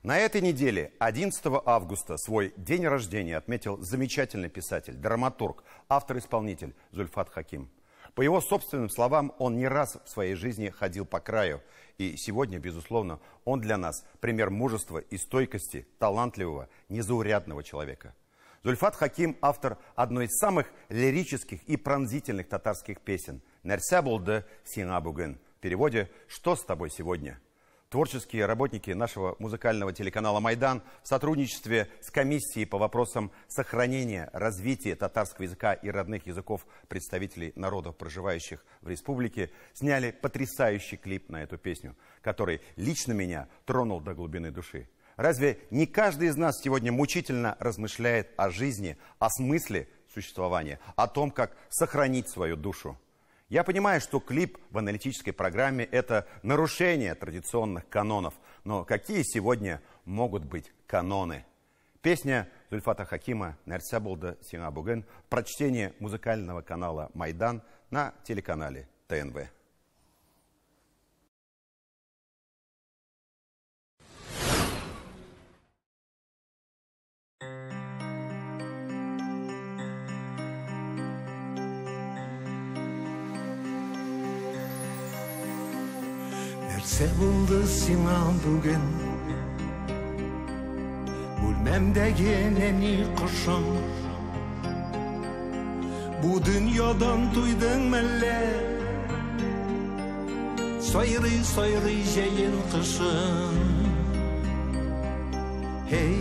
На этой неделе, 11 августа, свой день рождения отметил замечательный писатель, драматург, автор-исполнитель Зульфат Хаким. По его собственным словам, он не раз в своей жизни ходил по краю. И сегодня, безусловно, он для нас пример мужества и стойкости талантливого, незаурядного человека. Зульфат Хаким – автор одной из самых лирических и пронзительных татарских песен «Нәрсә булды сиңа бүген». В переводе «Что с тобой сегодня?». Творческие работники нашего музыкального телеканала «Майдан» в сотрудничестве с комиссией по вопросам сохранения, развития татарского языка и родных языков представителей народов, проживающих в республике, сняли потрясающий клип на эту песню, который лично меня тронул до глубины души. Разве не каждый из нас сегодня мучительно размышляет о жизни, о смысле существования, о том, как сохранить свою душу? Я понимаю, что клип в аналитической программе – это нарушение традиционных канонов. Но какие сегодня могут быть каноны? Песня Зульфата Хакима «Нәрсә булды сиңа бүген» в прочтении музыкального канала «Майдан» на телеканале ТНВ. Нәрсә булды сиңа бүген? Бүлмәмдәге нәни кошың? Бу дөньядан туйдың мәллә? Сайрый җәен кышын. Hey,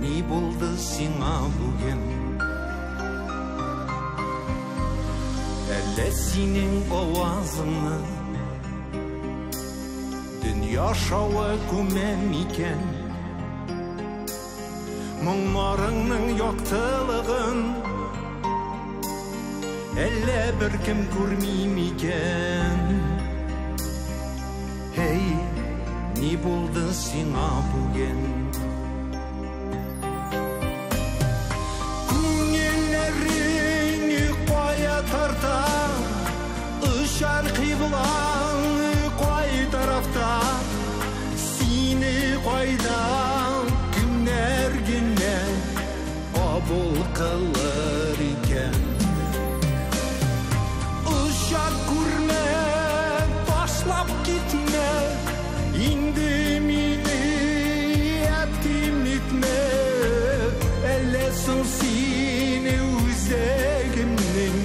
ни булды сиңа бүген? Әллә синең авазыңны Yaşawa күмәм икән, моңнарыңның яктылыгын әллә беркем күрмим икән. Hey, ни булды сиңа бүген? Күңелләреңне кая тарта, ышан кыйблаң tarafta seni koydan günler günler kabul kılır iken uşak kurma taşlap gitme indi mini ettim gitme ellesin seni üzegimnin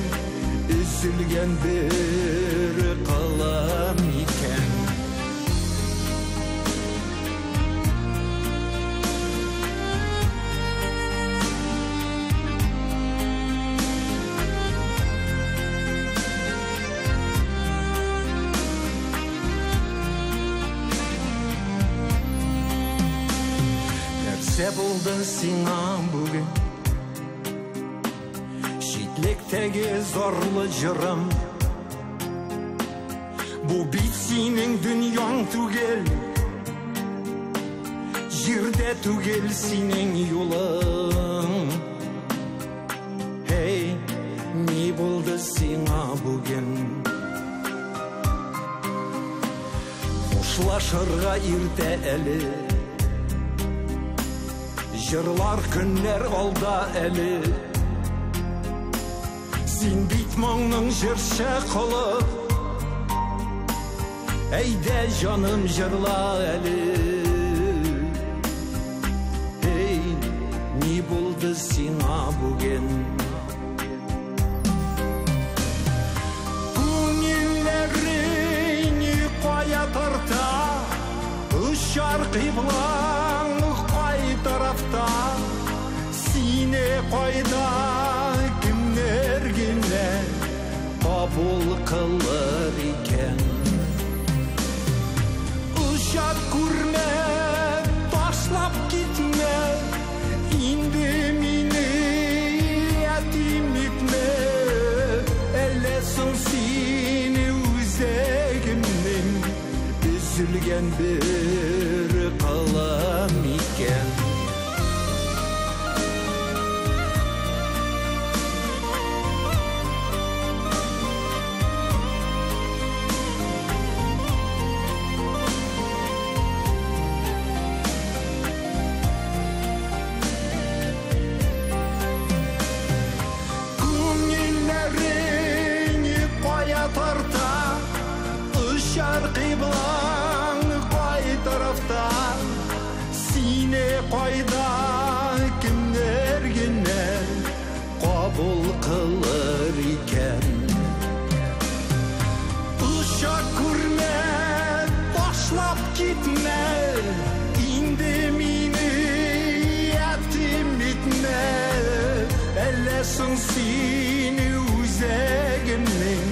üzülgen bir kalam iken Нәрсә булды сиңа бүген? Шитлектәге зарлы җырым Бу бит синең дөньяң түгел, җирдә түгел синең юлың. Hey, ни булды сиңа бүген? Хушлашырга иртә әле, җырлар көннәр алда әле. Син бит моңның җырчы кылы, әйдә җаным җырла әле. Hey, ни булды сиңа бүген? Күңелләреңне кая тарта, ышар кыйблаң tarafta sine koyda kimler kabul kılır iken uşak kurma taşlap gitme indi mini yetim gitme ellesin seni üzegimnin üzülgen bir kalam iken қайда кімдер генә қабыл қылыр екен. Ұшақ көрме, ташлап кетме, инде мені әттім етме. Әлләсің сені өзегімнен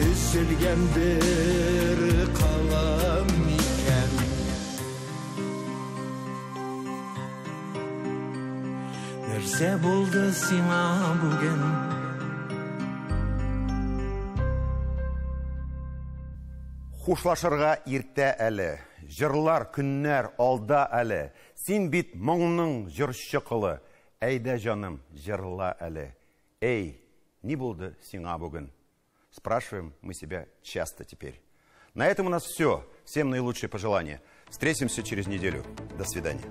үзілген бір қалам екен. Нәрсе болды сиңа бүгін? Хушлашырға иртә әлі, жырлар күннәр алда әлі. Син бит моңның жыршы қылы, әйдә жаным, жырла әлі. Эй, не болды сиңа бүгін? Спрашиваем мы себя часто теперь. На этом у нас все. Всем наилучшие пожелания. Встретимся через неделю. До свидания.